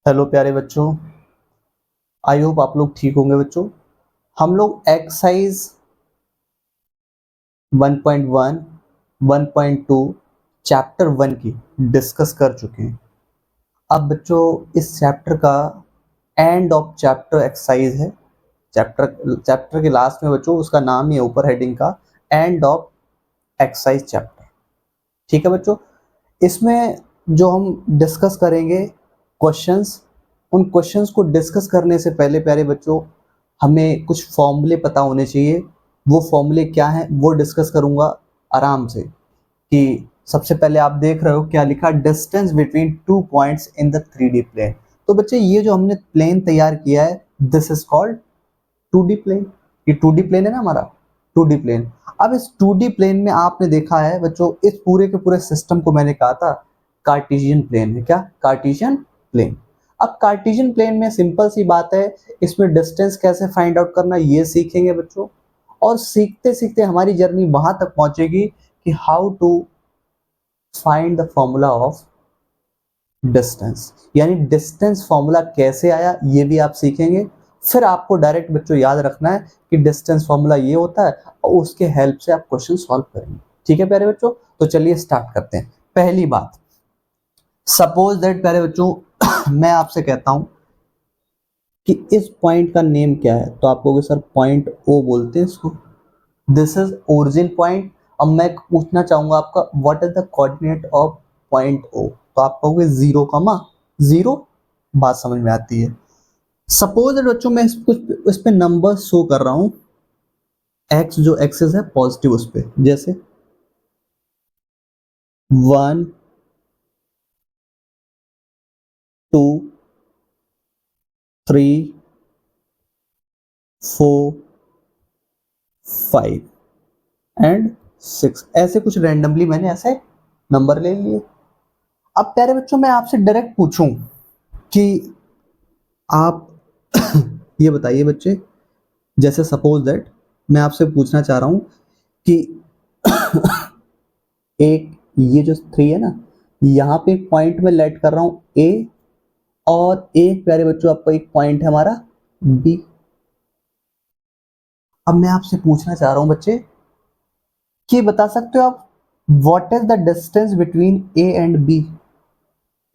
Hello प्यारे बच्चों, I hope आप लोग ठीक होंगे बच्चों। हम लोग एक्सरसाइज 1.1, 1.2 चैप्टर 1 की डिस्कस कर चुके हैं। अब बच्चों इस चैप्टर का एंड ऑफ चैप्टर एक्सरसाइज है। चैप्टर के लास्ट में बच्चों उसका नाम ही है ऊपर हेडिंग का एंड ऑफ एक्सरसाइज चैप्टर। ठीक है बच्चों, इसमें जो हम डिस्कस करेंगे क्वेश्चंस, उन क्वेश्चंस को डिस्कस करने से पहले प्यारे बच्चों हमें कुछ फॉर्मूले पता होने चाहिए। वो फॉर्मूले क्या हैं वो डिस्कस करूंगा आराम से। कि सबसे पहले आप देख रहे हो क्या लिखा, distance between two points in the 3D plane. तो बच्चे ये जो हमने प्लेन तैयार किया है this is called 2D plane. ये 2D प्लेन है ना हमारा 2D प्लेन। अब इस 2D प्लेन में आपने देखा है बच्चों, इस पूरे के पूरे सिस्टम को मैंने कहा था कार्टेशियन प्लेन है। क्या कार्टेशियन प्लेन? अब कार्टेशियन प्लेन में सिंपल सी बात है, इसमें डिस्टेंस कैसे फाइंड आउट करना ये सीखेंगे बच्चों। और सीखते सीखते हमारी जर्नी वहां तक पहुंचेगी कि how to find the formula of distance, यानी डिस्टेंस फॉर्मूला कैसे आया ये भी आप सीखेंगे। फिर आपको डायरेक्ट बच्चों याद रखना है कि डिस्टेंस फॉर्मूला ये होता है और उसके हेल्प से आप क्वेश्चन सॉल्व करेंगे। ठीक है प्यारे बच्चों, तो चलिए स्टार्ट करते हैं। पहली बात, सपोज दैट प्यारे बच्चों मैं आपसे कहता हूं कि इस पॉइंट का नेम क्या है, तो आप कहोगे सर पॉइंट ओ बोलते हैं इसको, दिस इज ओरिजिन पॉइंट। अब मैं पूछना चाहूंगा आपका what is the coordinate of point O, तो आप कहोगे 0,0। बात समझ में आती है। सपोज बच्चों मैं कुछ इस पे नंबर शो कर रहा हूं, एक्स जो एक्सेस है पॉजिटिव उस पे, जैसे 1 2 3 4 5 एंड 6, ऐसे कुछ रैंडमली मैंने ऐसे नंबर ले लिए। अब प्यारे बच्चों मैं आपसे डायरेक्ट पूछूं कि आप ये बताइए बच्चे, जैसे सपोज दैट मैं आपसे पूछना चाह रहा हूं कि एक ये जो 3 है ना, यहाँ पे एक पॉइंट में लेट कर रहा हूं ए, और एक प्यारे बच्चों आपका एक पॉइंट है हमारा बी। अब मैं आपसे पूछना चाह रहा हूं बच्चे कि बता सकते हो आप what is the distance between A and B,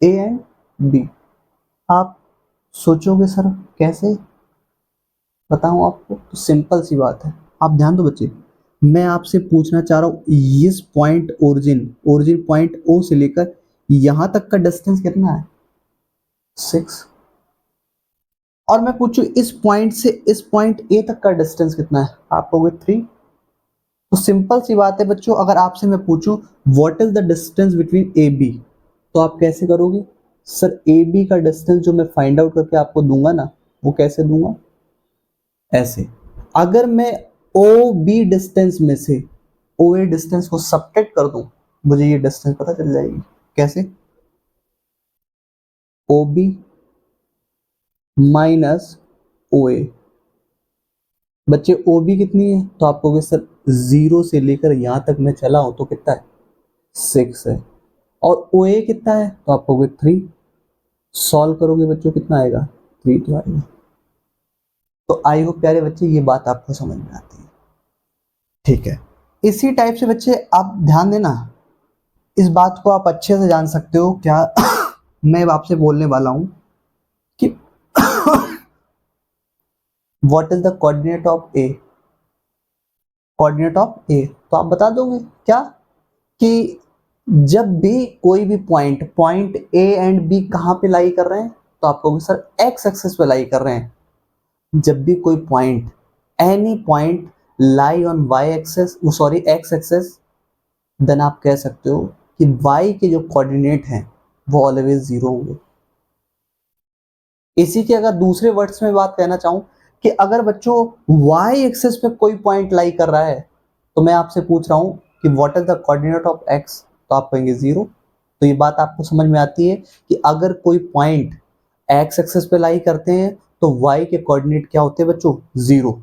A and B. आप सोचोगे सर कैसे बताऊं आपको, तो सिंपल सी बात है, आप ध्यान दो बच्चे। मैं आपसे पूछना चाह रहा हूं इस पॉइंट ओरिजिन पॉइंट ओ से लेकर यहां तक का डिस्टेंस कितना है, 6। और मैं पूछूं इस पॉइंट से इस पॉइंट ए तक का डिस्टेंस कितना है, आप कहोगे 3। तो सिंपल सी बात है बच्चों, अगर आपसे मैं पूछूं what is the distance between A B, तो आप कैसे करोगे? सर ए बी का डिस्टेंस जो मैं फाइंड आउट करके आपको दूंगा ना, वो कैसे दूंगा, ऐसे। अगर मैं ओ बी डिस्टेंस में से ओ ए डिस्टेंस को सब्ट्रैक्ट कर दूं, मुझे ये डिस्टेंस पता चल जाएगी। कैसे? ओ बी माइनस ओ ए। बच्चे ओ बी कितनी है, तो आप कहोगे सर 0 से लेकर यहां तक मैं चला हूं तो कितना है, 6 है। और ओ ए कितना है, तो आप कहोगे 3। सॉल्व करोगे बच्चों कितना आएगा, 3 तो आएगा। तो आई होप प्यारे बच्चे ये बात आपको समझ में आती है। ठीक है, इसी टाइप से बच्चे आप ध्यान देना, इस बात को आप अच्छे से जान सकते हो क्या मैं आपसे बोलने वाला हूं कि what is the coordinate of A, coordinate of A, तो आप बता दोगे क्या कि जब भी कोई भी पॉइंट ए एंड बी कहां पे लाई कर रहे हैं, तो आप कहोगे सर एक्स एक्सिस पे लाई कर रहे हैं। जब भी कोई point any point lie on Y axis, sorry X axis, then आप कह सकते हो कि वाई के जो कोऑर्डिनेट हैं वो ऑलवेज 0 होंगे। इसी के अगर दूसरे वर्ड्स में बात कहना चाहूं कि अगर बच्चों वाई एक्सेस पे कोई पॉइंट लाई कर रहा है, तो मैं आपसे पूछ रहा हूं कि what is the coordinate of x, तो आप कहेंगे 0। तो ये बात आपको समझ में आती है कि अगर कोई पॉइंट एक्स एक्सेस पे लाई करते हैं तो वाई के कोऑर्डिनेट क्या होते हैं बच्चों, 0।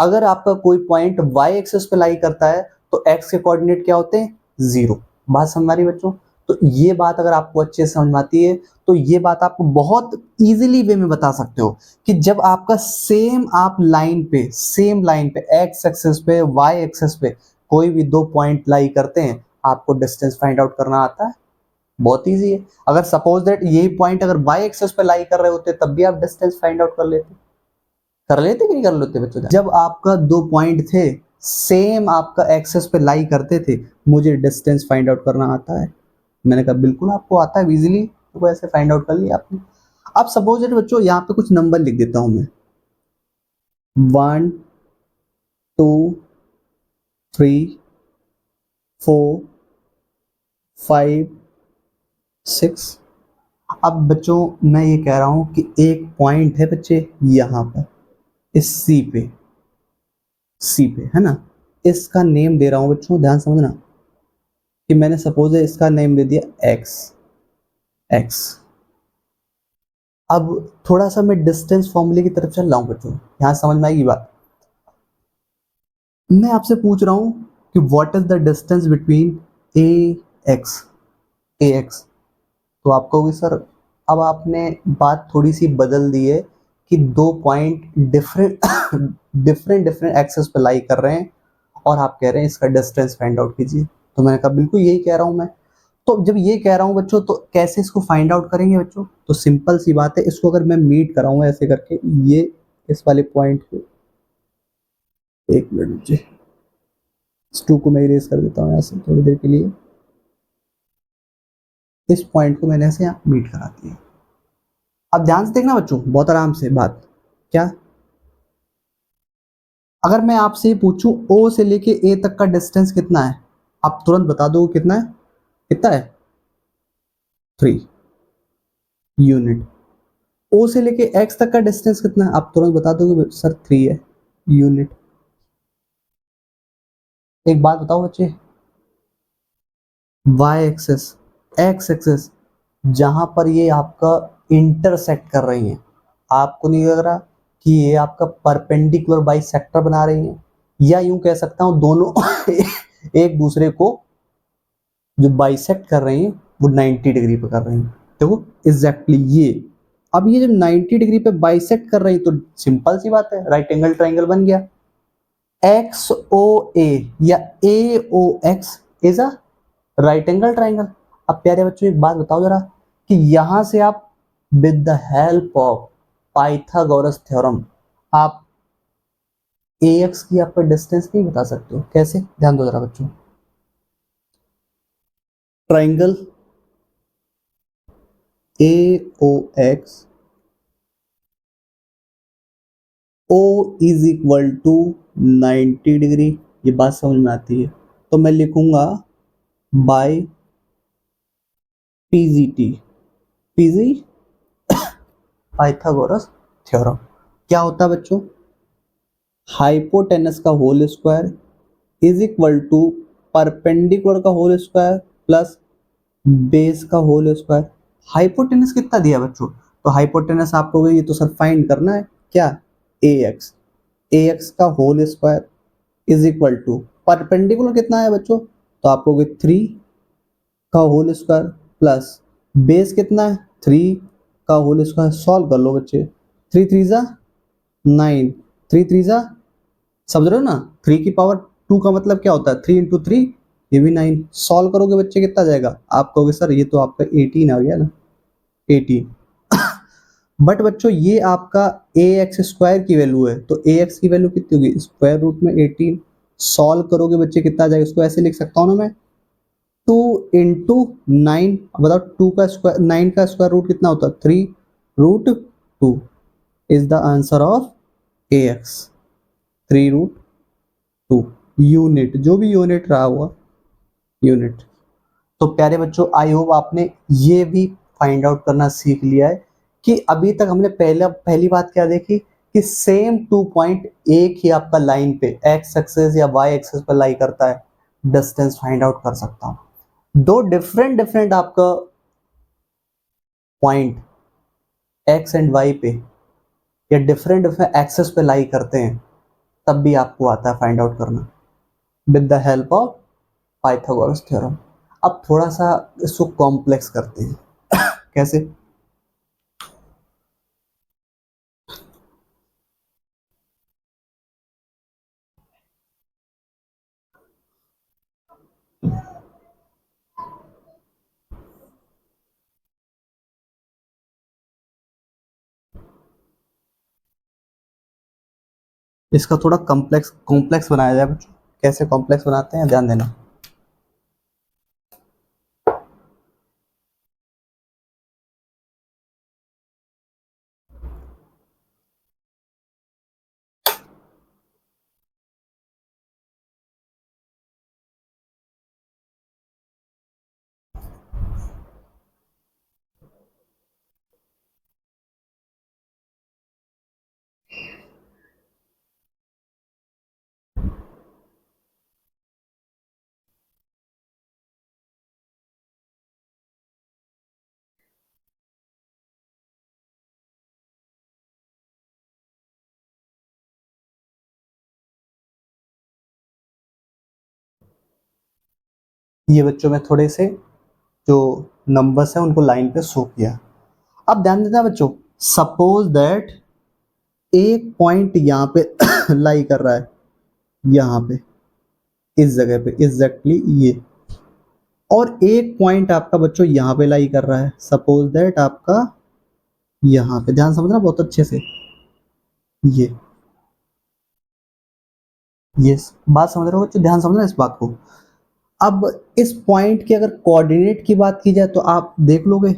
अगर आपका कोई पॉइंट वाई एक्सेस पे लाई करता है तो एक्स के कोऑर्डिनेट क्या होते हैं, 0। बात समझ आ रही बच्चों? तो ये बात अगर आपको अच्छे से समझ में आती है तो ये बात आपको बहुत इजीली वे में बता सकते हो कि जब आपका सेम आप सेम लाइन पे एक्स एक्सिस पे वाई एक्सिस पे कोई भी दो पॉइंट लाई करते हैं, आपको डिस्टेंस फाइंड आउट करना आता है। बहुत इजी है। अगर सपोज दैट यही पॉइंट अगर वाई एक्सिस पे लाई कर रहे होते तब भी आप डिस्टेंस फाइंड आउट कर लेते कि नहीं कर लेते बच्चों? जब आपका दो पॉइंट थे सेम आपका एक्सेस पे लाई करते थे, मुझे डिस्टेंस फाइंड आउट करना आता है। मैंने कहा बिल्कुल आपको आता है इजीली, तो ऐसे फाइंड आउट कर लिया आपने। अब सपोज दैट बच्चों यहाँ पे कुछ नंबर लिख देता हूं मैं, 1 2 3 4 5 6। अब बच्चों मैं ये कह रहा हूं कि एक पॉइंट है बच्चे यहाँ पर इस सी पे है ना, इसका नेम दे रहा हूं बच्चों, ध्यान समझना कि मैंने सपोज है इसका नेम दे दिया एक्स। अब थोड़ा सा मैं डिस्टेंस फॉर्मूले की तरफ चल रहा हूं बच्चों, यहां समझ में आएगी बात। मैं आपसे पूछ रहा हूं कि what is the distance between A x. तो आप कहोगे सर अब आपने बात थोड़ी सी बदल दी है कि दो point different different different axis पे लाई कर रहे हैं और आप कह रहे हैं इसका डिस्टेंस फाइंड आउट कीजिए। तो मैंने कहा बिल्कुल यही कह रहा हूं मैं। तो जब ये कह रहा हूं बच्चों तो कैसे इसको फाइंड आउट करेंगे बच्चों? तो सिंपल सी बात है, इसको अगर मैं मीट कराऊंगा ऐसे करके, ये इस वाले पॉइंट को, एक मिनट बच्चे इस टू को मैं इरेज कर देता हूँ यहाँ से थोड़ी देर के लिए। इस पॉइंट को मैंने ऐसे यहाँ मीट करा दिया। अब ध्यान से देखना बच्चों, बहुत आराम से बात क्या, अगर मैं आपसे पूछूं ओ से लेके ए तक का डिस्टेंस कितना है, आप तुरंत बता दो कितना है? कितना है? 3 यूनिट। ओ से लेके एक्स तक का डिस्टेंस कितना है, आप तुरंत बता दोगे सर 3 है यूनिट। एक बात बताओ बच्चे, वाई एक्सेस एक्स एक्सेस जहां पर ये आपका इंटरसेक्ट कर रही हैं, आपको नहीं लग रहा कि ये आपका परपेंडिकुलर बाइसेक्टर बना रही हैं? या यूं कह सकता हूं दोनों एक दूसरे को जो बाइसेक्ट कर रही हैं वो 90 डिग्री पे कर रही हैं। देखो एग्जैक्टली ये, अब ये जब 90 डिग्री पे बाइसेक्ट कर रही तो सिंपल सी बात है, राइट एंगल ट्राइंगल बन गया। एक्स ओ ए या A O X is a right angle triangle. अब प्यारे बच्चों एक बात बताओ जरा कि यहां से आप with the help of Pythagoras theorem आप ए एक्स की आपका डिस्टेंस नहीं बता सकते हो? कैसे? ध्यान दो जरा बच्चों, triangle A O X, O is equal to 90 degree, ये बात समझ में आती है? तो मैं लिखूंगा by PGT, PG Pythagoras theorem. क्या होता है बच्चों? हाइपोटेनस का whole square is equal to perpendicular का होल स्क्वायर प्लस बेस का होल स्क्वायर। हाइपोटेनस कितना दिया बच्चों? तो हाइपोटेनस आपको ये तो सर फाइंड करना है क्या, ए एक्स का whole square is equal to perpendicular कितना है बच्चों, तो आपको 3 का होल स्क्वायर प्लस बेस कितना है 3 का होल स्क्वायर। सॉल्व कर लो बच्चे, 3 3 जा 9, 3 3 जा, समझ रहे हो ना, 3 की पावर 2 का मतलब क्या होता है 3 इंटू 3, ये भी 9। सॉल्व करोगे बच्चे कितना जाएगा? आप कहोगे सर ये तो आपका 18 आ गया ना, 18। बट बच्चों ये आपका ए एक्स स्क्वायर की वैल्यू है, तो ए एक्स की वैल्यू कितनी होगी स्क्वायर रूट में 18। सॉल्व करोगे बच्चे कितना आ जाएगा? इसको ऐसे लिख सकता हूँ ना मैं, 2 इंटू 9। बताओ 2 का स्क्वायर 9 का स्क्वायर रूट कितना होता है 3 root 2 is the answer of A X, 3 root 2 unit, जो भी यूनिट रहा हुआ यूनिट। तो प्यारे बच्चों आई होप आपने ये भी फाइंड आउट करना सीख लिया है कि अभी तक हमने पहली बात क्या देखी कि सेम 2 पॉइंट एक ही आपका लाइन पे एक्स एक्सेस या वाई एक्सेस पर लाई करता है, डिस्टेंस फाइंड आउट कर सकता हूं। दो डिफरेंट डिफरेंट आपका पॉइंट एक्स एंड वाई पे या डिफरेंट डिफरेंट एक्सेस पे लाई करते हैं, तब भी आपको आता है फाइंड आउट करना with the help of Pythagoras theorem. अब थोड़ा सा इसको कॉम्प्लेक्स करते हैं। कैसे? इसका थोड़ा कॉम्प्लेक्स कॉम्प्लेक्स बनाया जाए बच्चों। कैसे कॉम्प्लेक्स बनाते हैं, ध्यान देना। ये बच्चों में थोड़े से जो नंबर्स हैं उनको लाइन पे शो किया। अब ध्यान देना बच्चों, सपोज दैट एक पॉइंट यहाँ पे लाई कर रहा है, यहाँ पे इस जगह पे एग्जैक्टली ये, और एक पॉइंट आपका बच्चों यहाँ पे लाई कर रहा है, सपोज दैट आपका यहाँ पे। ध्यान समझना बहुत अच्छे से, ये बात समझ रहे हो बच्चों, ध्यान समझना इस बात को। अब इस पॉइंट के अगर कोऑर्डिनेट की बात की जाए तो आप देख लोगे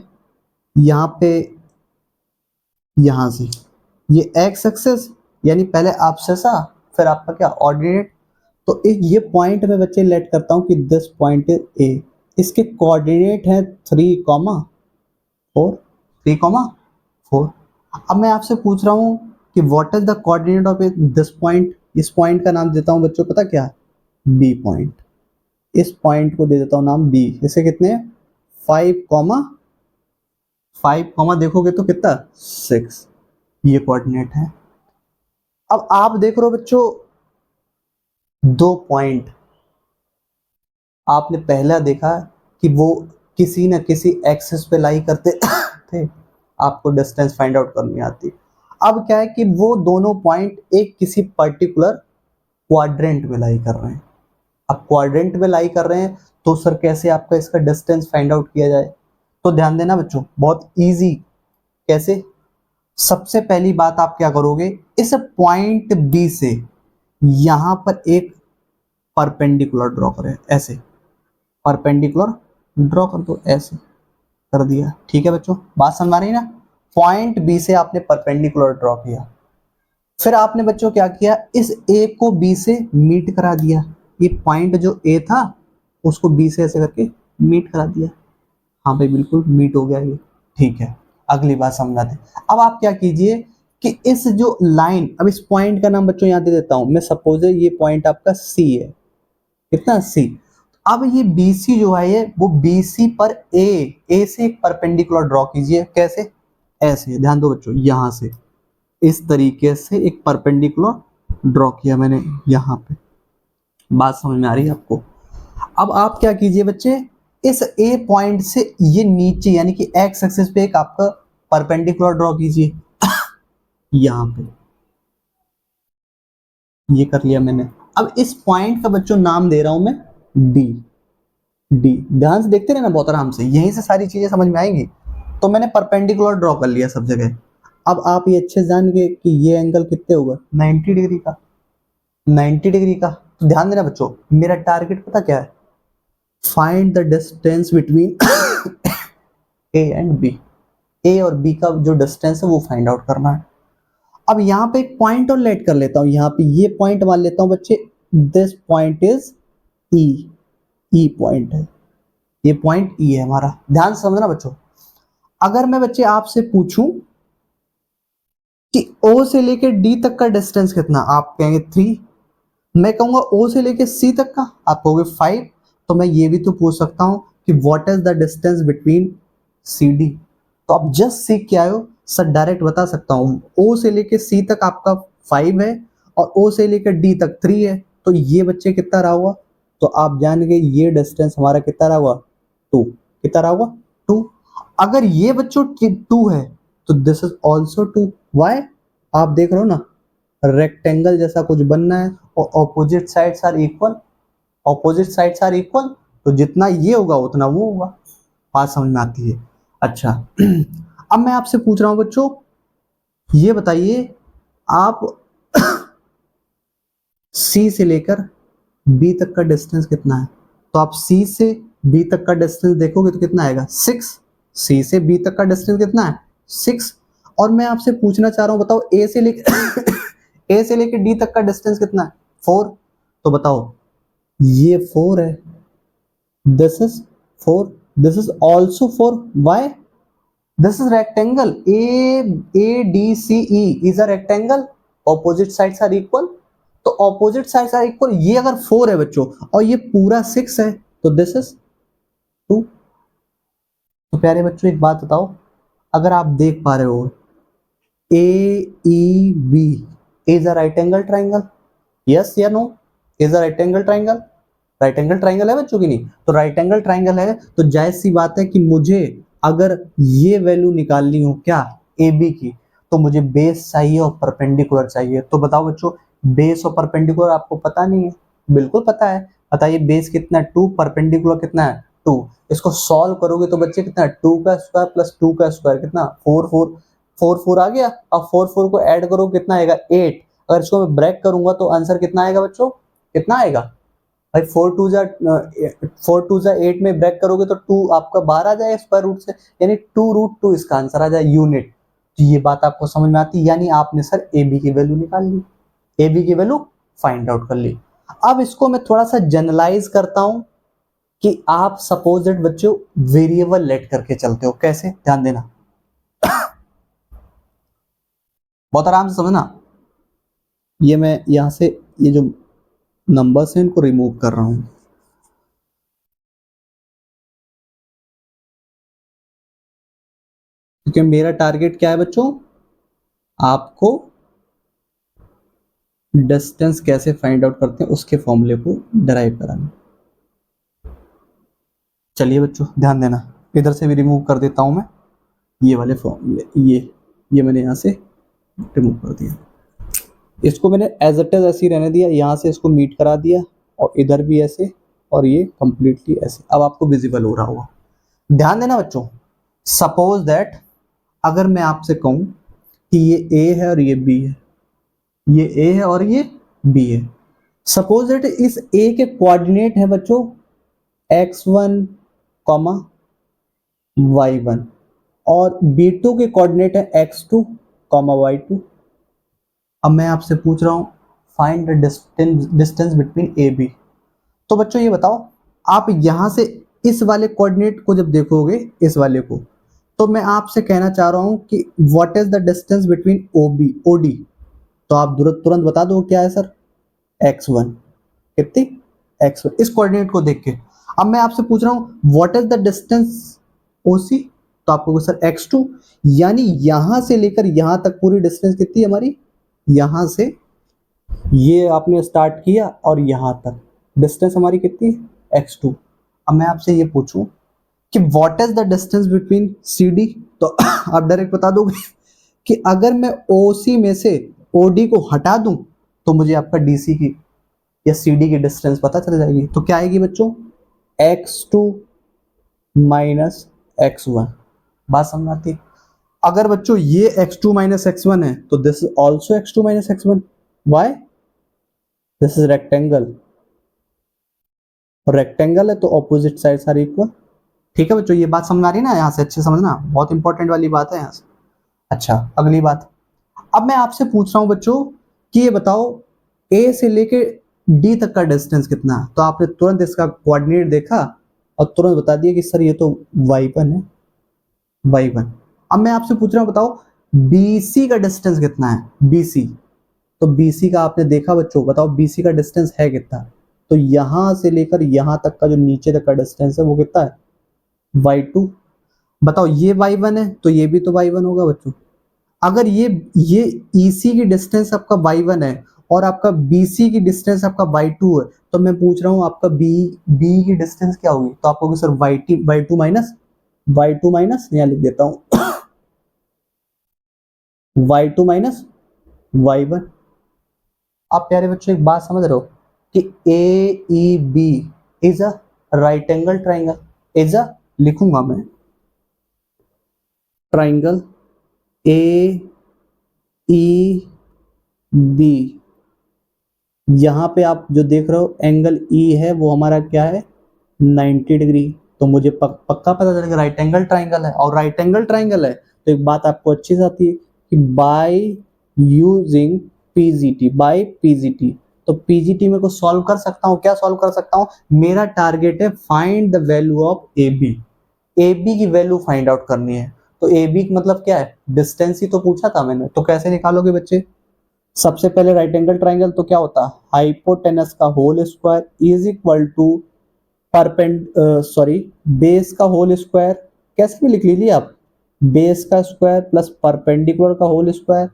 यहाँ पे, यहाँ से ये एक्स एक्सेस यानी पहले एब्ससेसा फिर आपका क्या ऑर्डिनेट। तो एक ये पॉइंट में बच्चे लेट करता हूँ कि दिस पॉइंट इज ए, इसके कोऑर्डिनेट है 3,4 3,4। अब मैं आपसे पूछ रहा हूँ कि what is the coordinate of this point. इस पॉइंट का नाम देता हूँ बच्चों, पता क्या है, बी पॉइंट। इस पॉइंट को दे देता हूँ नाम बी। इसे कितने 5,5 देखोगे तो कितना 6, ये कोऑर्डिनेट है। अब आप देख रहे हो बच्चों दो पॉइंट, आपने पहला देखा कि वो किसी न किसी एक्सिस पे लाई करते थे, आपको डिस्टेंस फाइंड आउट करनी आती। अब क्या है कि वो दोनों पॉइंट एक किसी पर्टिकुलर क्वाड्रेंट में लाई कर रहे हैं। अब क्वाड्रेंट में लाई कर रहे हैं तो सर कैसे आपका इसका डिस्टेंस फाइंड आउट किया जाए। तो ध्यान देना बच्चों, बहुत इजी। कैसे? सबसे पहली बात आप क्या करोगे, इस पॉइंट बी से यहां पर एक परपेंडिकुलर ड्रॉ करें, ऐसे परपेंडिकुलर ड्रॉ कर दो, ऐसे कर दिया। ठीक है बच्चों, बात समझ आ रही है ना। पॉइंट बी से आपने परपेंडिकुलर ड्रॉ किया, फिर आपने बच्चों क्या किया, इस ए को बी से मीट करा दिया। ये पॉइंट जो ए था उसको बी से ऐसे करके मीट करा दिया। हाँ भाई बिल्कुल मीट हो गया ये। ठीक है, अगली बात समझाते हैं। अब आप क्या कीजिए कि इस जो लाइन, अब इस पॉइंट का नाम बच्चों यहाँ दे देता हूं मैं, सपोज ये पॉइंट आपका सी है, कितना सी। अब ये BC जो है ये वो BC पर ए से एक परपेंडिकुलर ड्रॉ कीजिए। कैसे? ऐसे, ध्यान दो बच्चों, यहां से इस तरीके से एक परपेंडिकुलर ड्रॉ किया मैंने यहाँ पे। बात समझ में आ रही है आपको। अब आप क्या कीजिए बच्चे, इस ए पॉइंट से ये नीचे यानी कि एक्स एक्सिस पे एक आपका परपेंडिकुलर ड्रॉ कीजिए यहाँ पे, ये कर लिया मैंने। अब इस पॉइंट का बच्चों नाम दे रहा हूं मैं डी। ध्यान से देखते रहना बहुत आराम से, यहीं से सारी चीजें समझ में आएंगी। तो मैंने परपेंडिकुलर ड्रॉ कर लिया सब जगह। अब आप ये अच्छे से जान गए कि ये एंगल कितने होगा, 90 डिग्री का। 90 डिग्री का। तो ध्यान देना बच्चों, मेरा टारगेट पता क्या है, find the distance between A and B. A और बी का जो डिस्टेंस है वो फाइंड आउट करना है। अब यहाँ पे एक पॉइंट और लेट कर लेता हूँ, यहाँ पे ये पॉइंट मान लेता हूँ बच्चे, this point is E. E point है, ये पॉइंट ई है हमारा। ध्यान से समझना बच्चों, अगर मैं बच्चे आपसे पूछूं कि ओ से लेके डी तक का डिस्टेंस कितना, आप कहेंगे 3। मैं कहूंगा ओ से लेके सी तक का, आप कहोगे 5। तो मैं ये भी तो पूछ सकता हूं कि what is the distance between C D. तो आप जस्ट सीख के आए हो सर, डायरेक्ट बता सकता हूं ओ से लेके सी तक आपका 5 है और ओ से लेकर डी तक 3 है। तो ये बच्चे कितना रहा हुआ, तो आप जान गए ये डिस्टेंस हमारा कितना रहा हुआ टू, कितना रहा होगा 2। अगर ये बच्चों 2 है तो दिस इज ऑल्सो 2। वाई? आप देख रहे हो ना, रेक्टेंगल जैसा कुछ बनना है और opposite sides are equal, opposite sides are equal, तो जितना ये होगा उतना वो होगा। बात समझ में आती है? अच्छा अब मैं आपसे पूछ रहा हूं बच्चों, ये बताइए आप सी से लेकर बी तक का डिस्टेंस कितना है? तो आप सी से बी तक का डिस्टेंस देखोगे तो कितना आएगा 6। सी से बी तक का डिस्टेंस कितना है 6। और मैं आपसे पूछना चाह रहा हूं, बताओ ए से लेकर ए से लेकर डी तक का डिस्टेंस कितना है 4। तो बताओ ये 4 है, this is 4, this is also 4। Why? This is rectangle, A D C E is a rectangle, opposite sides are equal, तो ऑपोजिट साइड्स आर इक्वल। ये अगर 4 है बच्चों और ये पूरा 6 है तो दिस इज 2। तो प्यारे बच्चों एक बात बताओ, अगर आप देख पा रहे हो A E B is a right angle triangle, yes या no? Is a right angle triangle? Right angle triangle है बच्चों की नहीं? तो राइट एंगल ट्राइंगल है तो जायज सी बात है कि मुझे अगर ये वैल्यू निकालनी हो क्या ए बी की, तो मुझे बेस चाहिए और परपेंडिकुलर चाहिए। तो बताओ बच्चों, बेस और परपेंडिकुलर आपको पता नहीं है? बिल्कुल पता है। बताइए बेस कितना है 2, परपेंडिकुलर कितना है 2। इसको सॉल्व करोगे तो बच्चे कितना है 2 का स्क्वायर प्लस 2 का स्क्वायर कितना 4 4 4 4 आ गया। अब 4 4 को ऐड करो कितना आएगा 8। अगर इसको मैं ब्रेक करूंगा तो आंसर कितना आएगा बच्चों? कितना आएगा भाई? 4 2 8 में ब्रेक करोगे तो 2 आपका बाहर आ जाएगा स्क्वायर रूट से, यानी 2√2 इसका आंसर आ जाए यूनिट। तो ये बात आपको समझ में आती है? यानी आपने सर ए बी की वैल्यू निकाल ली, ए बी की वैल्यू फाइंड आउट कर ली। अब इसको मैं थोड़ा सा जनरलाइज करता हूं कि आप सपोज दैट बच्चों वेरिएबल लेट करके चलते हो। कैसे? ध्यान देना, बहुत आराम से समझना। ये मैं यहां से ये जो नंबर्स हैं इनको रिमूव कर रहा हूं, क्योंकि मेरा टारगेट क्या है बच्चों? आपको डिस्टेंस कैसे फाइंड आउट करते हैं उसके फॉर्मूले को डराइव कराना। चलिए बच्चों ध्यान देना, इधर से भी रिमूव कर देता हूं मैं ये वाले फॉर्मूले, ये मैंने यहां से रिमूव कर दिया। इसको मैंने एज इट इज ऐसे ही रहने दिया, यहां से इसको मीट करा दिया और इधर भी ऐसे और ये कंप्लीटली ऐसे। अब आपको विजिबल हो रहा होगा। ध्यान देना बच्चों, सपोज दैट अगर मैं आपसे कहूं कि ये ए है और ये बी है, ये ए है और ये बी है। सपोज दैट इस ए के कोऑर्डिनेट है बच्चों x1 कॉमा y1 और b2 के कोऑर्डिनेट है x2 कॉमा y2। अब मैं आपसे पूछ रहा हूं find the distance between A B. तो बच्चों ये बताओ, आप यहां से इस वाले कोऑर्डिनेट को जब देखोगे, इस वाले को, तो मैं आपसे कहना चाह रहा हूं कि what is the distance between O B O D. तो आप तुरंत बता दो क्या है सर? x1 कितनी? x1 इस कोऑर्डिनेट को देख के। अब मैं आपसे पूछ रहा हूं what is the distance OC, तो आपको सर x2, यानी यहां से लेकर यहां तक पूरी डिस्टेंस कितनी है हमारी? यहां से ये आपने स्टार्ट किया और यहां तक डिस्टेंस हमारी कितनी है? x2। अब मैं आपसे ये पूछूं कि what is the distance between CD, तो आप डायरेक्ट बता दोगे कि अगर मैं OC में से OD को हटा दूं तो मुझे आपका DC की या CD की डिस्टेंस पता चल जाएगी। तो क्या आएगी बच्चों? x2 minus x1। बात समझ आती है? अगर बच्चों ये x2 माइनस x1 है तो this is also x2 minus x1। Why? This is rectangle, और रेक्टेंगल है तो ऑपोजिट साइड्स आर इक्वल। ठीक है बच्चों, ये बात समझ आ रही है ना? यहां से अच्छे समझना, बहुत इंपॉर्टेंट वाली बात है यहां से। अच्छा अगली बात, अब मैं आपसे पूछ रहा हूं बच्चों कि ये बताओ ए से लेके डी तक का डिस्टेंस कितना है? तो आपने तुरंत इसका कोऑर्डिनेट देखा और तुरंत बता दिया कि सर ये तो y1 है, y1। अब मैं आपसे पूछ रहा हूं बताओ BC का डिस्टेंस कितना है? BC, तो BC का आपने देखा बच्चों, बताओ BC का डिस्टेंस है कितना? तो यहां से लेकर यहां तक का जो नीचे तक का डिस्टेंस है वो कितना है? y2। बताओ ये y1 है तो ये भी तो y1 होगा बच्चों। अगर ये EC की डिस्टेंस आपका y1 है और आपका BC की डिस्टेंस आपका y2 है, तो मैं पूछ रहा हूँ आपका B की डिस्टेंस क्या होगी, तो आप कहोगे सर y2 माइनस यहाँ लिख देता हूँ y2 माइनस y1। आप प्यारे बच्चों एक बात समझ रहे हो कि AEB is a right angle triangle, is a, लिखूंगा मैं ट्राइंगल AEB। यहाँ पे आप जो देख रहे हो एंगल E है वो हमारा क्या है 90 डिग्री, तो मुझे पक्का पता चलेगा राइट एंगल ट्राइंगल है, और राइट एंगल ट्राइंगल है तो एक बात आपको अच्छी से आती है कि by using PGT, by PGT, तो PGT में को सॉल्व कर सकता हूँ, क्या सॉल्व कर सकता हूँ, मेरा टारगेट है find the value of AB, AB की वैल्यू फाइंड आउट करनी है। तो AB मतलब क्या है, डिस्टेंस ही तो पूछा था मैंने, तो कैसे निकालोगे बच्चे, सबसे पहले राइट एंगल ट्राइंगल तो क्या होता है, हाइपोटेनस का whole square is equal to base का होल स्क्वायर, कैसे भी लिख लीजिए आप, बेस का स्क्वायर प्लस परपेंडिकुलर का होल स्क्वायर।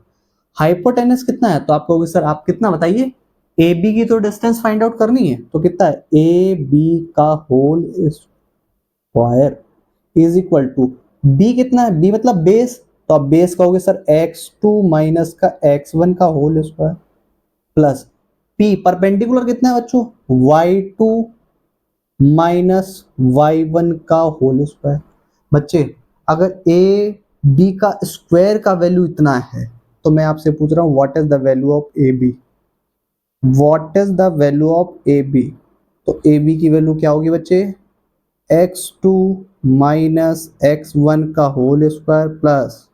हाइपोटेनस कितना है, तो आप कहोगे सर आप कितना बताइए, ए बी की तो डिस्टेंस फाइंड आउट करनी है, तो कितना है ए बी का whole square is equal to B, कितना है बी मतलब बेस, तो आप बेस कहोगे सर x2 माइनस का x1 का whole square plus p, perpendicular कितना है बच्चों y2 माइनस y1 का होल स्क्वायर। बच्चे अगर ए बी का स्क्वायर का वैल्यू इतना है तो मैं आपसे पूछ रहा हूं what is the value of A B, what is the value of A B, तो ए बी की वैल्यू क्या होगी बच्चे x2 माइनस x1 का whole square plus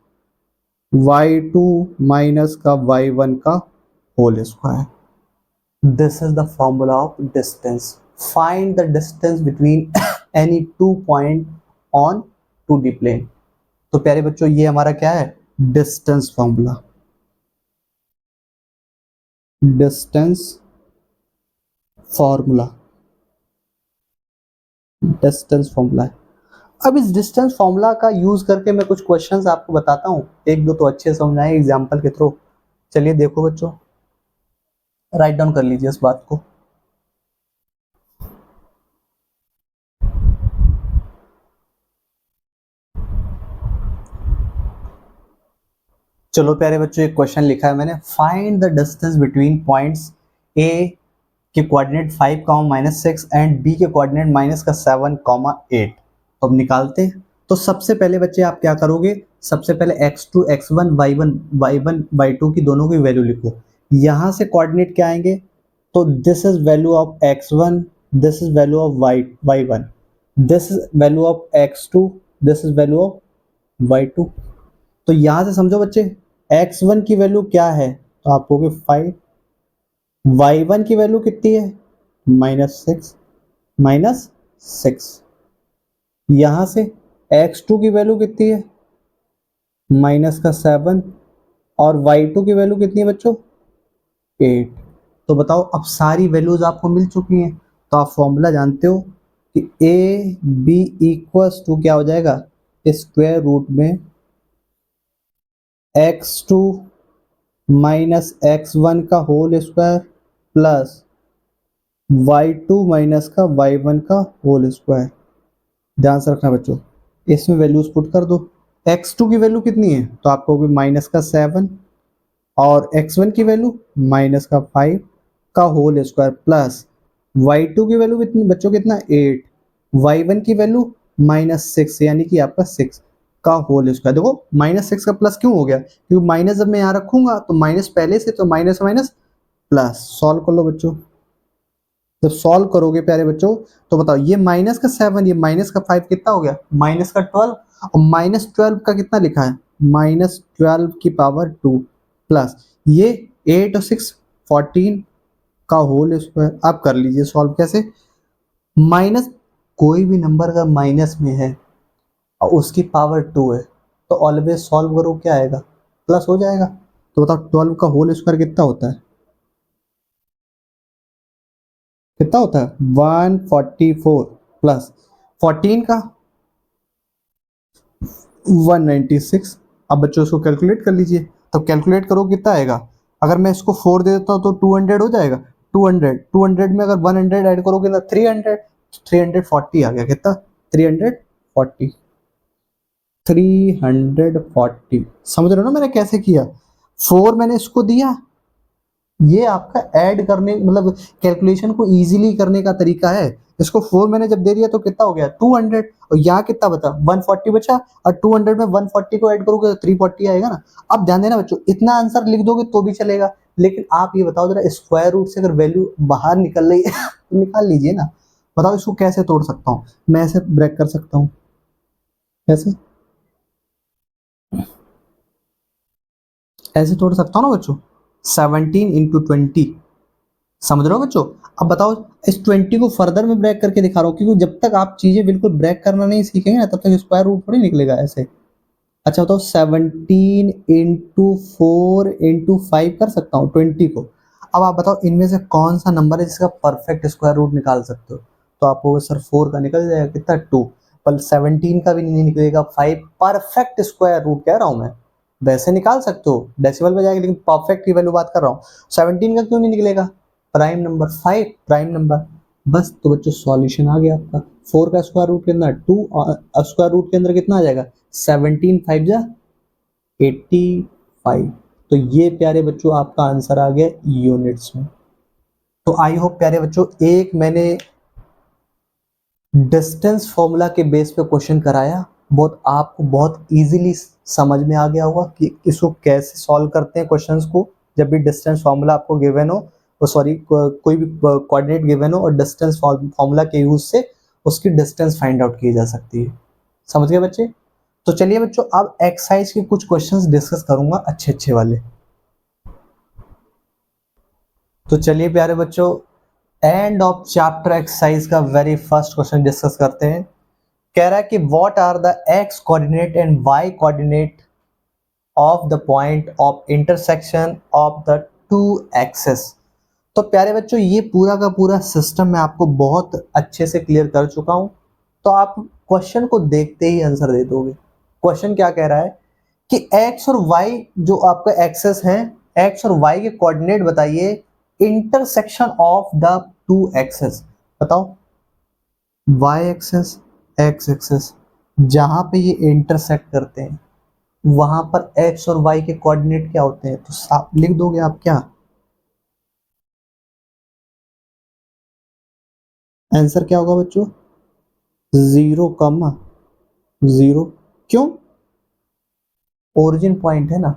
y2 minus का y1 का whole square. This is the formula of distance, find the distance between any two point on 2D plane. तो प्यारे बच्चों ये हमारा क्या है distance formula, distance formula, distance formula है। अब इस डिस्टेंस फॉर्मूला का यूज करके मैं कुछ क्वेश्चंस आपको बताता हूँ, एक दो तो अच्छे समझ आए एग्जाम्पल के थ्रू। चलिए देखो बच्चों, राइट डाउन कर लीजिए इस बात को। चलो प्यारे बच्चों एक क्वेश्चन लिखा है मैंने, find the distance between points A के कोऑर्डिनेट 5, -6 एंड बी के कोऑर्डिनेट -7, 8। तो अब निकालते हैं। तो सबसे पहले बच्चे आप क्या करोगे, सबसे पहले x2 x1 y1 y1 y2 की दोनों की वैल्यू लिखो। यहां से कोऑर्डिनेट क्या आएंगे, तो this is value of x1, this is value of y1, this is value of x2, this is value of y2। तो यहां से समझो बच्चे x1 की वैल्यू क्या है, तो आप कहोगे 5, y1 की वैल्यू कितनी है -6, यहां से x2 की वैल्यू कितनी है -7, और y2 की वैल्यू कितनी है बच्चों 8। तो बताओ अब सारी वैल्यूज आपको मिल चुकी हैं, तो आप फॉर्मूला जानते हो कि ए बी इक्वल्स टू क्या हो जाएगा, स्क्वायर रूट में x2 माइनस x1 का whole square plus y2 minus का y1 का होल स्क्वायर। ध्यान से रखना बच्चों, इसमें वैल्यूज पुट कर दो। x2 की वैल्यू कितनी है, तो आपको -7, और x1 की वैल्यू -5 का होल स्क्वायर प्लस y2 की वैल्यू कितनी बच्चों कितना 8, y1 की वैल्यू -6 यानी कि आपका 6 का होल स्क्वायर। देखो -6 का प्लस क्यों हो गया, क्योंकि माइनस जब मैं यहाँ रखूंगा तो माइनस पहले से, तो माइनस माइनस प्लस। सॉल्व कर लो बच्चों, जब सॉल्व करोगे प्यारे बच्चों तो बताओ ये -7 ये -5 कितना हो गया -12, और -12 का कितना लिखा है -12 की पावर 2 प्लस ये 8 और 6 14 का होल स्क्वायर। आप कर लीजिए सॉल्व, कैसे माइनस, कोई भी नंबर अगर माइनस में है और उसकी पावर 2 है तो ऑलवेज सॉल्व करो क्या आएगा प्लस हो जाएगा। तो बताओ 12 का होल स्क्वायर कितना होता है, कितना होता है 144 प्लस 14 का 196। अब बच्चों इसको कैलकुलेट कर लीजिए, तो कैलकुलेट करो कितना आएगा अगर मैं इसको 4 दे देता हूँ तो 200 हो जाएगा। 200 में अगर 100 ऐड करोगे ना 300, 340 आ गया। कितना? 340। 340 समझ रहे हो ना मैंने कैसे किया? 4 मैंने इसको दिया, ये आपका ऐड करने मतलब कैलकुलेशन को इजीली करने का तरीका है। इसको 4 मैंने जब दे दिया तो कितना हो गया? 200। और यहाँ कितना बचा? 140 बचा। और 200 में 140 को ऐड करोगे तो 340 आएगा ना। अब ध्यान देना बच्चों, इतना आंसर लिख दोगे तो भी चलेगा, लेकिन आप ये बताओ जरा, स्क्वायर रूट से अगर वैल्यू बाहर निकल रही है तो निकाल लीजिए ना। बताओ इसको कैसे तोड़ सकता हूँ मैं? ऐसे ब्रेक कर सकता हूँ, कैसे? ऐसे तोड़ सकता हूँ ना बच्चों, 17 × 20। समझ रहे हो बच्चों? अब बताओ, इस 20 को फर्दर में ब्रेक करके दिखा रहा हूँ, क्योंकि जब तक आप चीजें बिल्कुल ब्रेक करना नहीं सीखेंगे ना तब तक स्क्वायर रूट थोड़ी निकलेगा ऐसे। अच्छा बताओ, 17 × 4 × 5 कर सकता हूँ 20 को। अब आप बताओ इनमें से कौन सा नंबर है जिसका परफेक्ट स्क्वायर रूट निकाल सकते हो? तो आपको सर 4 का निकल जाएगा, कितना? 2। पर 17 का भी नहीं निकलेगा, 5 परफेक्ट स्क्वायर रूट कह रहा हूँ मैं। वैसे निकाल सकते हो, डेसिमल में जाएगा, लेकिन परफेक्ट की वैल्यू बात कर रहा हूँ। 17 का क्यों नहीं निकलेगा? Prime number 5 prime number. बस तो बच्चों सॉल्यूशन आ गया आपका। 4 का स्क्वायर रूट के अंदर 2 और स्क्वायर रूट के अंदर कितना आ जाएगा? 17 5 जा 85। तो ये प्यारे बच्चों आपका आंसर आ गया यूनिट्स में। तो आई होप प्यारे बच्चों, एक मैंने डिस्टेंस फॉर्मूला के बेस पे क्वेश्चन कराया, बहुत आपको बहुत इजीली समझ में आ गया होगा कि इसको कैसे सॉल्व करते हैं क्वेश्चंस को। जब भी डिस्टेंस फॉर्मूला आपको गिवन हो, सॉरी कोई भी कोऑर्डिनेट गिवन हो और डिस्टेंस फॉर्मूला के यूज से उसकी डिस्टेंस फाइंड आउट की जा सकती है। समझ गए बच्चे? तो चलिए बच्चों, अब एक्सरसाइज के कुछ क्वेश्चंस डिस्कस करूंगा अच्छे अच्छे वाले। तो चलिए प्यारे बच्चों, एंड ऑफ चैप्टर एक्सरसाइज का वेरी फर्स्ट क्वेश्चन डिस्कस करते हैं। कह रहा है कि what are the X coordinate and Y coordinate of the point of intersection of the two axes. तो प्यारे बच्चों, ये पूरा का पूरा सिस्टम मैं आपको बहुत अच्छे से क्लियर कर चुका हूं, तो आप क्वेश्चन को देखते ही आंसर दे दोगे। क्वेश्चन क्या कह रहा है कि एक्स और वाई जो आपका एक्सेस है, एक्स और वाई के कोऑर्डिनेट बताइए intersection of the two axes. बताओ, वाई एक्सेस एक्स एक्सेस जहां पे ये इंटरसेक्ट करते हैं वहां पर एक्स और वाई के कोऑर्डिनेट क्या होते हैं? तो साफ लिख दोगे आप क्या? आंसर क्या होगा बच्चों? 0, 0। क्यों? ओरिजिन पॉइंट है ना,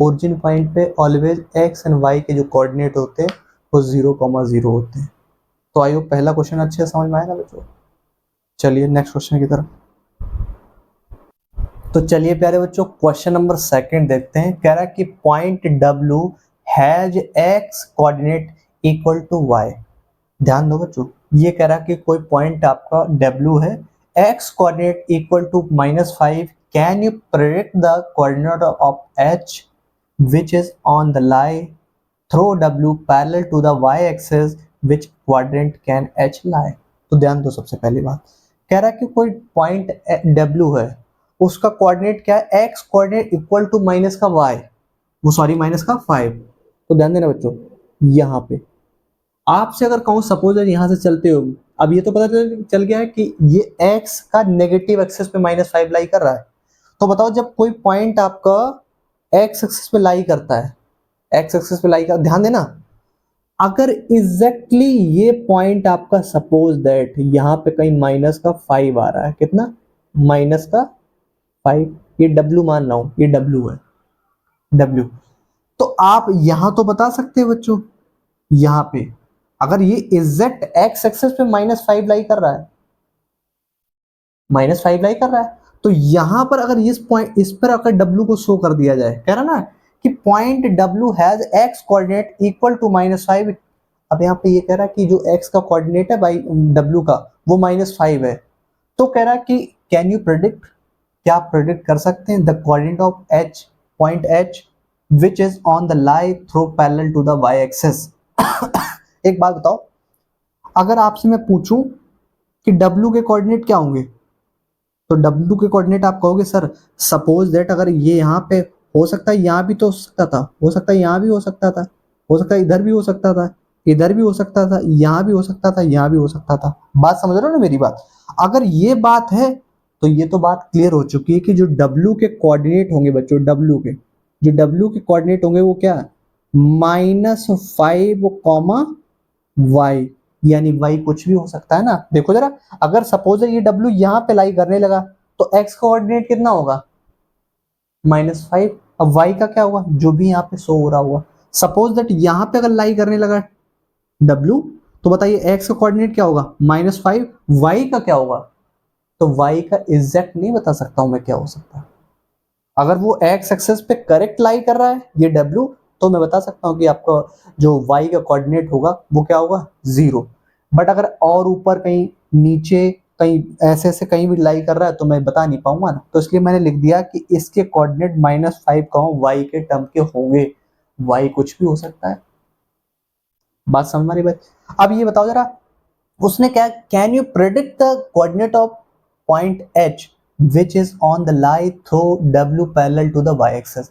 ओरिजिन पॉइंट पे ऑलवेज एक्स एंड वाई के जो कोऑर्डिनेट होते हैं वो 0, 0 होते हैं। तो आइए पहला क्वेश्चन अच्छे से समझ में आया ना बच्चों? चलिए नेक्स्ट क्वेश्चन की तरफ। तो चलिए प्यारे बच्चों, क्वेश्चन नंबर सेकंड देखते हैं। कह रहा है कि point W has X coordinate equal to Y. ध्यान दो बच्चों, ये कह रहा है कि कोई पॉइंट आपका W है, X coordinate equal to -5। Can you predict the coordinate of H which is on the line through W parallel to the y axis, which quadrant can H lie? तो ध्यान दो, सबसे पहली बात कह रहा है कि कोई पॉइंट W है, उसका कोऑर्डिनेट क्या है? x coordinate equal to minus का y, वो सॉरी माइनस का 5। तो ध्यान देना बच्चों, यहाँ पे आपसे अगर कहूँ सपोज यहाँ से चलते हो, अब ये तो पता चल गया है कि ये x का नेगेटिव एक्सेस पे -5 लाई कर रहा है। तो बताओ, जब कोई पॉइंट आपका x एक्सेस पे लाई करता है, x एक्सेस पे लाई कर, ध्यान देना, अगर एग्जैक्टली ये पॉइंट आपका सपोज दैट यहाँ पे कहीं -5 आ रहा है, कितना? -5। ये W मान रहा हूं, ये W है, W। तो आप यहां तो बता सकते हैं बच्चों, यहां पे अगर ये एग्जैक्ट एक्स एक्सेस पे -5 लाई कर रहा है, -5 लाई कर रहा है, तो यहां पर अगर इस पॉइंट, इस पर अगर W को शो कर दिया जाए, कह रहा ना कि point W has X coordinate equal to -5। अब यहाँ पे ये कह रहा है कि जो x का कोऑर्डिनेट है बाई W का वो -5 है। तो कह रहा है कि कैन यू प्रेडिक्ट, क्या आप प्रेडिक्ट कर सकते हैं the coordinate of H, point H which is on the line through parallel to the y axis. एक बात बताओ, अगर आपसे मैं पूछूं कि W के कोऑर्डिनेट क्या होंगे, तो W के कोऑर्डिनेट आप कहोगे सर सपोज दैट अगर ये यहाँ पे हो सकता है यहाँ भी तो हो सकता था, हो सकता है यहाँ भी हो सकता था, हो सकता है इधर भी हो सकता था, इधर भी हो सकता था, यहाँ भी हो सकता था, यहाँ भी हो सकता था। बात समझ रहे हो ना मेरी बात? अगर ये बात है तो ये तो बात क्लियर हो चुकी है कि जो W के कोऑर्डिनेट होंगे बच्चों, जो W के कोऑर्डिनेट होंगे वो क्या, -5, y, यानी y कुछ भी हो सकता है ना। देखो जरा, अगर सपोज ये W यहाँ पे लाई करने लगा तो x का कोऑर्डिनेट कितना होगा, -5। अब y का क्या होगा, जो भी यहाँ पे शो हो रहा होगा। सपोज दैट यहाँ पे अगर लाई करने लगा W, तो बताइए x का कोऑर्डिनेट क्या होगा, -5, y का क्या होगा। तो y का एग्जैक्ट नहीं बता सकता हूं मैं क्या हो सकता है। अगर वो x एक्सेस पे करेक्ट लाई कर रहा है ये W, तो मैं बता सकता हूं कि आपका जो y का कोऑर्डिनेट होगा वो क्या होगा, 0। बट अगर और ऊपर कहीं नीचे कहीं ऐसे ऐसे कहीं भी लाई कर रहा है तो मैं बता नहीं पाऊंगा ना, तो इसलिए मैंने लिख दिया कि इसके कोऑर्डिनेट -5 y के टर्म के होंगे। y कुछ भी हो सकता है। बात समझ में आ रही बात? अब ये बताओ जरा, उसने क्या, can you predict the coordinate of point H which is on the line through W parallel to the y axis।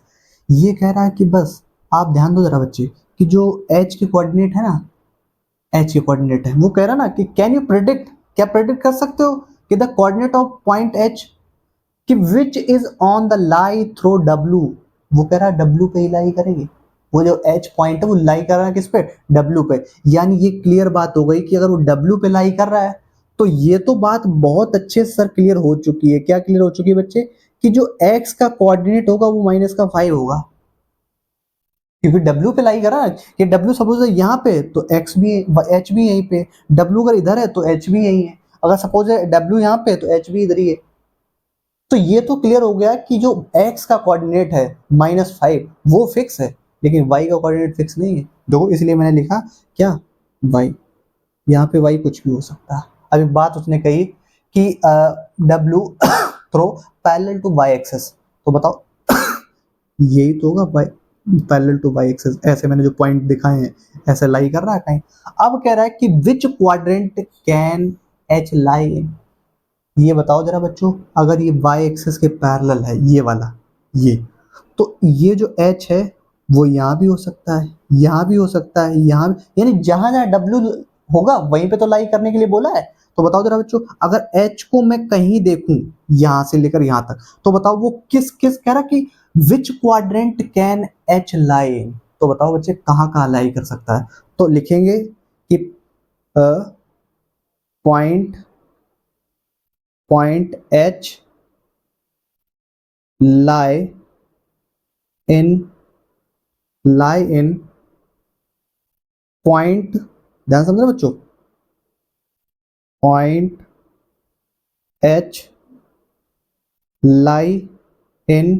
ये कह रहा है कि बस आप ध्यान दो जरा बच्चे कि जो H के कोऑर्डिनेट है ना, H के कोऑर्डिनेट है, वो कह रहा है ना कि कैन यू प्रेडिक्ट, क्या प्रेडिक्ट कर सकते हो कि the coordinate of point H कि विच is on the line through W। वो कह रहा है W पे ही लाई करेगी, वो जो H पॉइंट है वो लाई कर रहा है किस पे, W पे। यानी ये क्लियर बात हो गई कि अगर वो W पे लाई कर रहा है तो ये तो बात बहुत अच्छे से सर क्लियर हो चुकी है। क्या क्लियर हो चुकी है बच्चे, कि जो x का कोऑर्डिनेट होगा वो -5 होगा, क्योंकि W पे लाई कर रहा है कि W सपोज है यहाँ पे तो x भी H भी यहीं पे, W अगर इधर है तो H भी यहीं है, अगर सपोज है W यहाँ पे तो H भी इधर ही है। तो ये तो क्लियर हो गया कि जो x का कोऑर्डिनेट है -5 वो फिक्स है, लेकिन y का कोऑर्डिनेट फिक्स नहीं है। देखो इसलिए मैंने लिखा क्या, y, यहाँ पे y कुछ भी हो सकता है। अभी बात उसने कही कि W through parallel to y axis, तो बताओ यही तो होगा, y parallel to y axis. ऐसे मैंने जो पॉइंट दिखाए हैं ऐसे लाई कर रहा है कहीं। अब कह रहा है कि विच क्वाड्रेंट कैन H लाई इन। ये बताओ जरा बच्चों, अगर ये y एक्सिस के पैरेलल है ये वाला, ये, तो ये जो h है वो यहाँ भी हो सकता है, यहाँ भी हो सकता है, यहाँ भी, यानी जहां जहां w होगा वहीं पे तो लाई करने के लिए बोला है। तो बताओ जरा बच्चों, अगर h को मैं कहीं देखूं यहां से लेकर यहां तक, तो बताओ वो किस किस कह रहा कि विच क्वाड्रेंट कैन h लाई इन। तो बताओ बच्चे कहाँ कहाँ लाई कर सकता है। तो लिखेंगे कि point H lie in point, ध्यान समझना बच्चों, पॉइंट H lie in,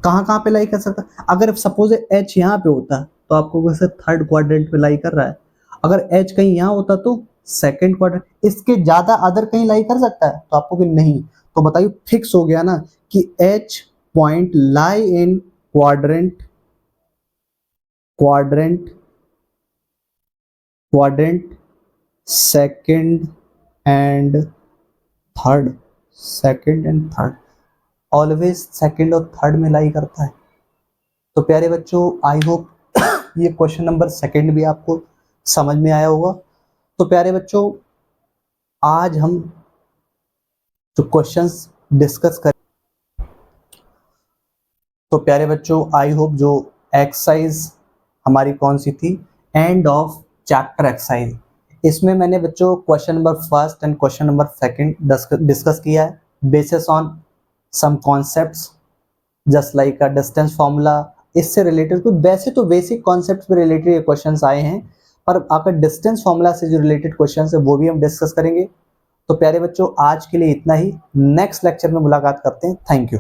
कहाँ कहाँ पे लाई कर सकता है। अगर सपोज H यहाँ पे होता तो आपको वैसे थर्ड क्वाड्रेंट पे लाई कर रहा है, अगर H कहीं यहाँ होता तो सेकंड क्वाड्रेंट, इसके ज्यादा अदर कहीं लाई कर सकता है, तो आपको कि नहीं। तो बताइए फिक्स हो गया ना कि H point lie in quadrant second and third always second और थर्ड में लाई करता है। तो प्यारे बच्चों आई होप ये क्वेश्चन नंबर सेकंड भी आपको समझ में आया होगा। तो प्यारे बच्चों आज हम जो क्वेश्चंस डिस्कस कर, तो प्यारे बच्चों आई होप जो एक्सरसाइज हमारी कौन सी थी, एंड ऑफ चैप्टर एक्सरसाइज, इसमें मैंने बच्चों question number first and question number second discuss किया है basis on some concepts just like a distance formula. इससे रिलेटेड कुछ वैसे तो बेसिक कॉन्सेप्ट्स पे रिलेटेड ये क्वेश्चंस आए हैं, पर आपका डिस्टेंस फार्मूला से जो रिलेटेड क्वेश्चंस है वो भी हम डिस्कस करेंगे। तो प्यारे बच्चों आज के लिए इतना ही, नेक्स्ट लेक्चर में मुलाकात करते हैं। Thank you.